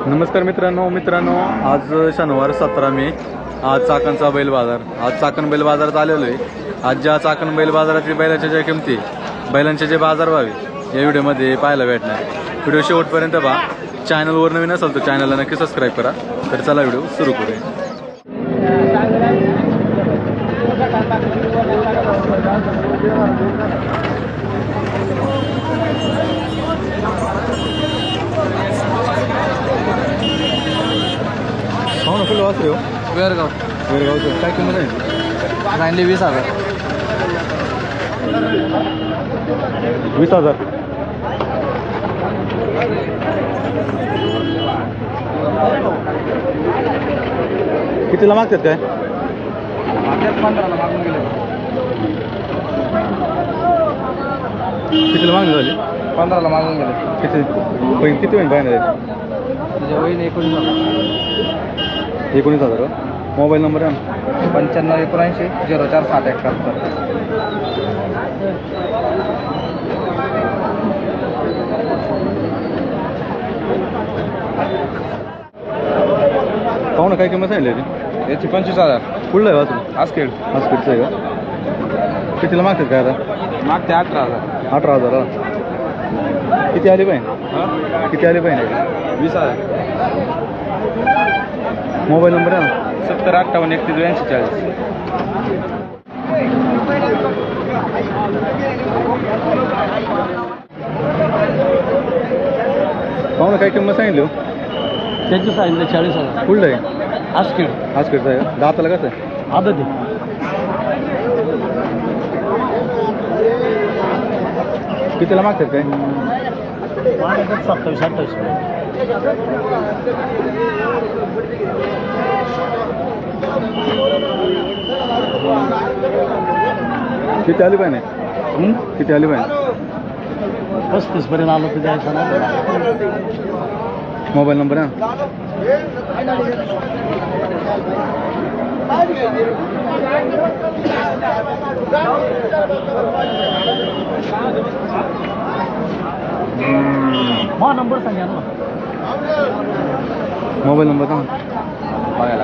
नमस्कार मित्रांनो आज शनिवार 17 मे। आज चाकणचा बैल बाजार। आज चाकण बैल बाजारात आलेलो आहे। आज ज्या चाकण बैल बाजारातील बैलांच्या ज्या किमती, बैलांचे जे बाजारभाव या व्हिडिओमध्ये पाहायला भेटणार। व्हिडिओ शेवटपर्यंत पहा। चॅनलवर नवीन असाल तर चॅनलला नक्की सबस्क्राईब करा। तर चला व्हिडिओ सुरू करूया। हो ना, फुल वासरे हो। वेरगावचं काय किंमत आहे? सांगली 20,000। 20,000। कितीला मागतात काय? 15ला मागून गेले। कितीला मागणी झाली? 15ला मागून गेले। किती होईल फायनल? तुझ्या वहीने 19,000। मोबाईल नंबर आहे ना? 9579 0471। पाहू ना, काय किंमत सांगितली याची? याची 25,000। कुठलं आहे वाचून? आजखेड आहे का? कितीला मागतात काय आता? मागते 18,000। 18,000। किती आली पाहिजे? किती आली पाहिजे? 20,000। मोबाईल नंबर आहे ना? 7058 31 42। पाहू ना, काय किंमत सांगितली? त्याची सांगितलं 40,000। कुठलं आहे? आजखेडचं आहे का? दाताला कसं आहे? आदत कितीला मागतात काय? 27-28। किती आली पाहिजे? किती आली पाहिजे? 35 पर्यंत आलं तर द्यायचं ना। मोबाईल नंबर आहे ना? नंबर सांगा ना। मोबाईल नंबर सांगा बघायला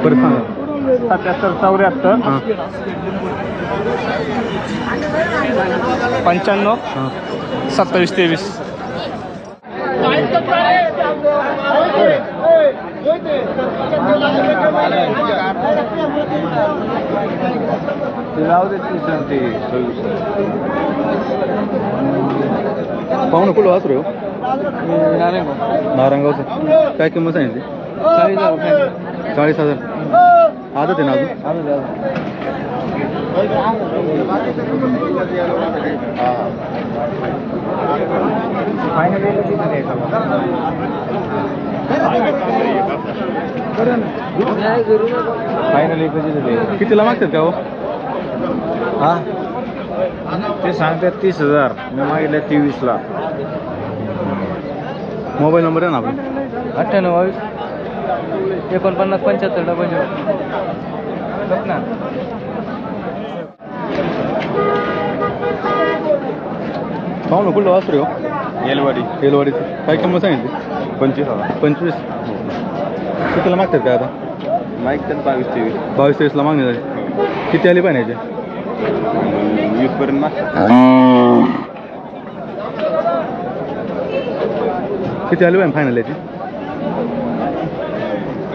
परत सांगा। 77-74 95 27 23। पाहू ना, कुठं वासरू हो? नारायणगावचं। काय किंमत सांगितली? 40,000। आदत आहे ना अजून? कितीला मागतात का हो? ते सांगतात 30,000। मी मागितलं 23ला। मोबाईल नंबर आहे ना आपला? 98 49 75 00। पाहू ना, कुठलं वासरू हो? येलवाडीचं। काय किंमत सांगितली? 25,000। 25। कितीला मागतात काय आता? मागितलं 22-23। 22-23ला मागणी झाली। किती आली पाहिजे? 20 पर्यंत किती आली पाहिजे फायनल याची?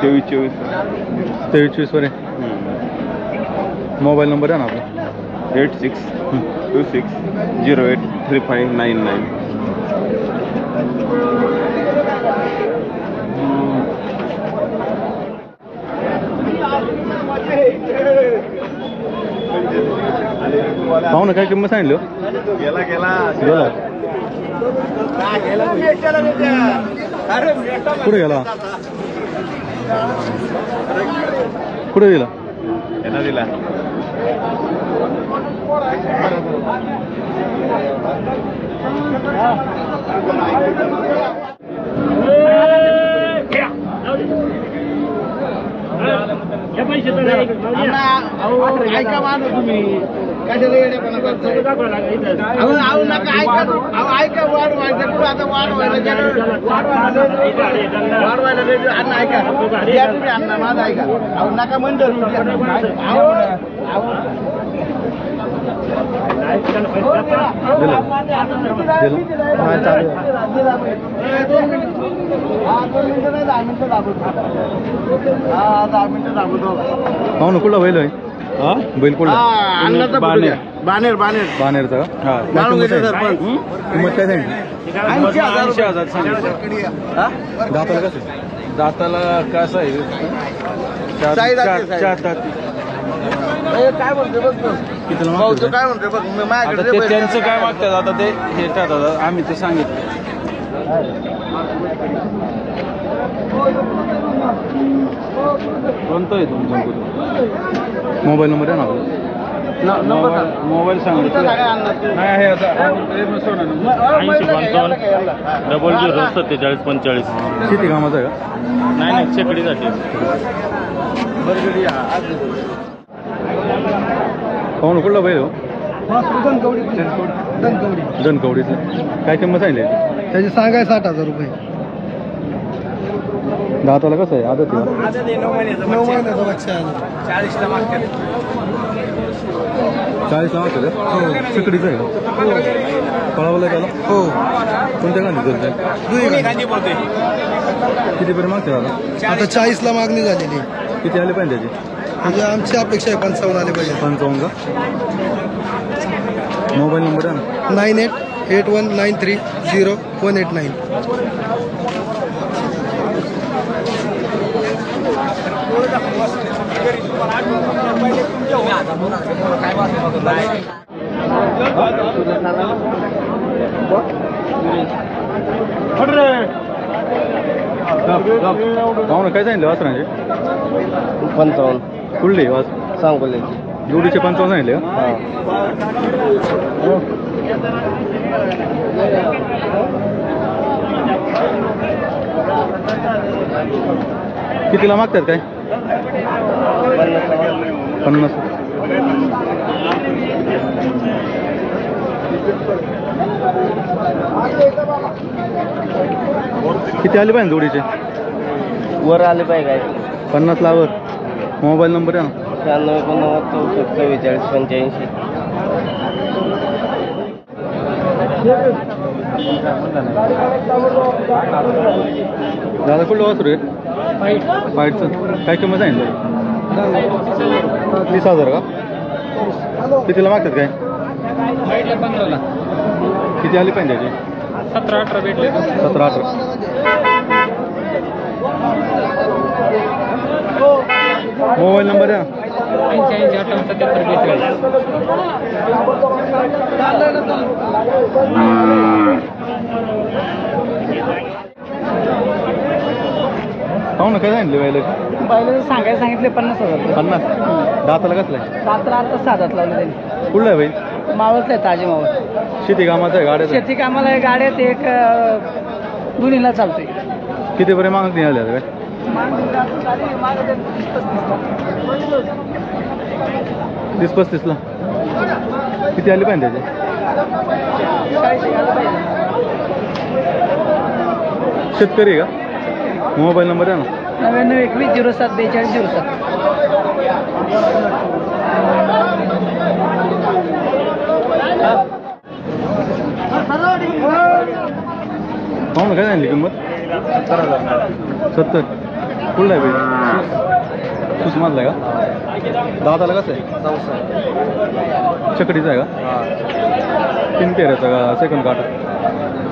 23-24 वर आहे। मोबाईल नंबर आहे ना आपला? 8626083599। पाहू ना, काय किंमत सांगितली? गेला कुठे गेला कुठे दिला यांना दिला ऐका मानो तुम्ही कशाला येडेपणा करताय ऐका वाढवायचं पुढे आता वाढवायला गेलं वाढवायला अन्न ऐका या तुम्ही अन्न माझं ऐका अहो नका म्हणतो हो ना कुठला बैल आहे बैल कुठला बानेर बानेर बानेरचा का किंमत काय सांगितली 80,000 दाताला कसं दाताला कसं आहे काय म्हणते बघ कितीला भाऊ मागतो तू काय म्हणते बघ मी आता माझ्याकडे ते त्यांचं काय मागतात आता ते हे टाकतात आम्ही ते सांगितलं कोणतं आहे तुमचं मोबाईल नंबर आहे ना मोबाईल सांगितलं नाही आहे आता 80,55,47,45 शेती कामाचं आहे का नाही शेकडीसाठी पाहून कुठला बैल हो जनकवडीचं काय किंमत सांगितली त्याची सांगाय 60,000 रुपये दाताला कसं आहे आदत आहे 9 महिन्याचा बच्चा आहे 40ला मागतं का चिकडीचं आहे का पळावलं त्याला हो कोणत्या गांधी करते कितीपर्यंत मागते दादा आता 40ला मागणी झालेली किती आले पाहिजे त्याची म्हणजे आमची अपेक्षा आहे 55 आले पाहिजे 55 का मोबाईल नंबर आहे ना 9881930189 पाहू ना काय सांगितलं वासरांचे 55 कुठले वास सांगोले जोडीचे 55 सांगितले का कितीला मागतात काय 50 किती आले पाहिजे जोडीचे वर आले पाहिजे काय 50 लावर मोबाईल नंबर आहे ना 96 दादा कुठलं वासरू आहे फाईटचं काय किंमत सांगितलं 30,000 का कितीला मागतात काय 15ला किती आली पाहिजे त्याची 17-18 भेटले 17-18 मोबाईल नंबर आहे 80-78 हो ना काय सांगितले बैल सांगायला सांगितले 50,000 50 दाताला कसलं आहे रात्र आता 7 लावले त्यांनी कुठलं आहे बैल मावळच आहे ताजे मावळ शेती कामाचं आहे गाड्याचं शेती कामाला आहे, गाड्यात एक दोन्हीला चालतोय. कितीपर्यंत मागणी आली काय 30-35 ला किती आली पाहिजे त्याचे शेतकरी आहे का मोबाईल नंबर आहे ना 9921074207. हो ना काय सांगली किंमत 70 कुठला आहे बाई सुषमातला आहे का दादाला कसं आहे चकडीचा आहे का 3 फेऱ्याचा का सेकंड काट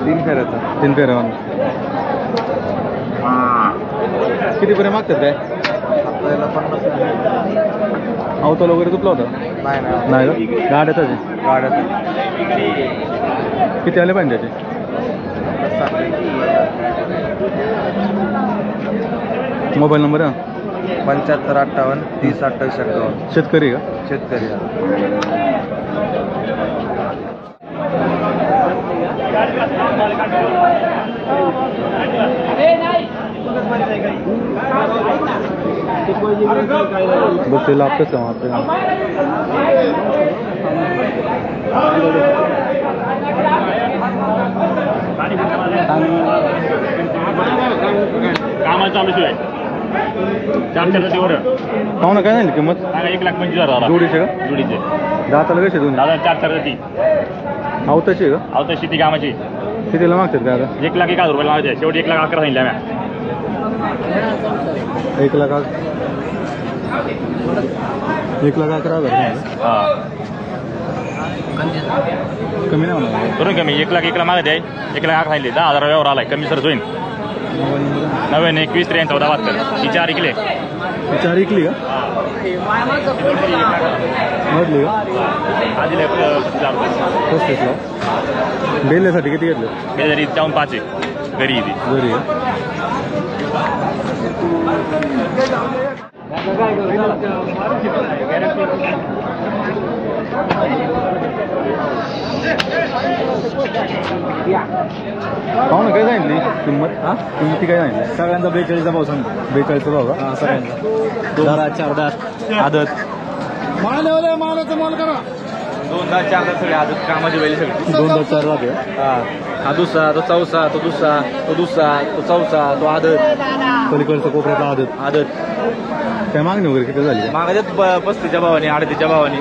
3 फेऱ्याचा 3 फेऱ्या कितीपर्यंत मागतात काय आपल्याला 50 अवताल वगैरे तुपला होता नाही नाही का गाड्यातच आहे गाड्यात किती आले पाहिजे त्याचे मोबाईल नंबर 7558 30 28 51. शेतकरी का? शेतकरी. बघते लाभ कसं आपल्याला. कामाला चालू शिवाय 4 दिवस पाहुणा काय नाही किंमत 1,25,000 जोडीचे का? जोडीचे दाताला कसे दोन्ही? दादा 4 ती आवताची का? आवता शेती कामाची कितीला मागतात का आता? 1,01,000 रुपये लावायचे. शेवटी 1,11,000 सांगितल्या म्या. 1,11,000 हा कमी नाही होणार. करून कमी 1,01,000 मागत आहे. 1,11,000 सांगितले. 10,000 व्यवहार आलाय. कमी सर होईल. 91 21 14 ही 4 इकले. 4 इकली का? म्हटली का? आधी 35,000. बेल्यासाठी किती घेतलं? जरी 4-5 आहे घरी येते. बरी आहे. पाहू ना काय सांगितली किंमत? किंमती काय सांगितली? सगळ्यांचा 42चा भाव सांगतो. 42 भाव का? सगळ्यांचा 2 दात 4 दात आदत मालाचं माल करा. 2 दात 4 दात सगळे आदत कामाची बैल सगळे. 2 दात 4 दात आहे. हा दुसरा, तो चौसा, तो दुसरा, तो चौसा, तो आदत. पलीकडचं कोपऱ्यातला आदत. काय मागणी वगैरे किती झाली? मागायच्यात 35च्या भावाने 38च्या भावाने.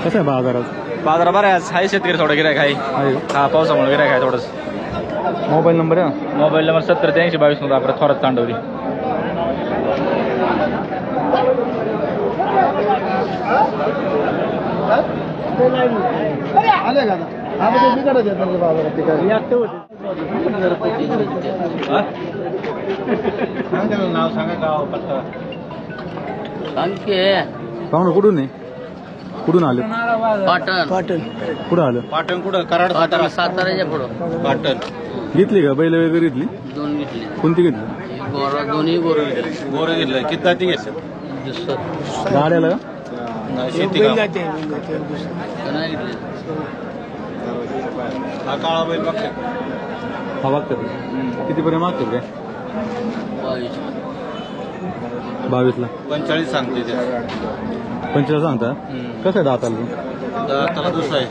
कसं आहे बाजारात? बाजारा बऱ्याच आहे. शेतकरी थोडं गिरायक आहे. आहे का? हा पावसामुळे गिरायक आहे थोडंच. मोबाईल नंबर आहे? मोबाईल नंबर 70 82 आपला थोरात तांडवली. आले का आता ते बिघडत येत म्हणजे बाजारात ते काय नाव सांगा गाव पत्ता. पाहू ना कुठून आहे? कुठून आलं? पाटण कुठं आलं? पाटण कुठं कराड साताऱ्याच्या पुढं पाटण घेतली का बैल वगैरे घेतली? 2 घेतले. कोणती घेतली? दोन्ही गोरं घेतले. गोरं घेतलं किती जाती घेतलं गाड्याला का? शेती का? नाही घेतले. हा काळा बैल बघते हा मागतात. कितीपर्यंत मागतात काय? 22ला. 45 सांगते ते. 45 सांगता? कसं आहे दाताला? त्याला दुसरा आहे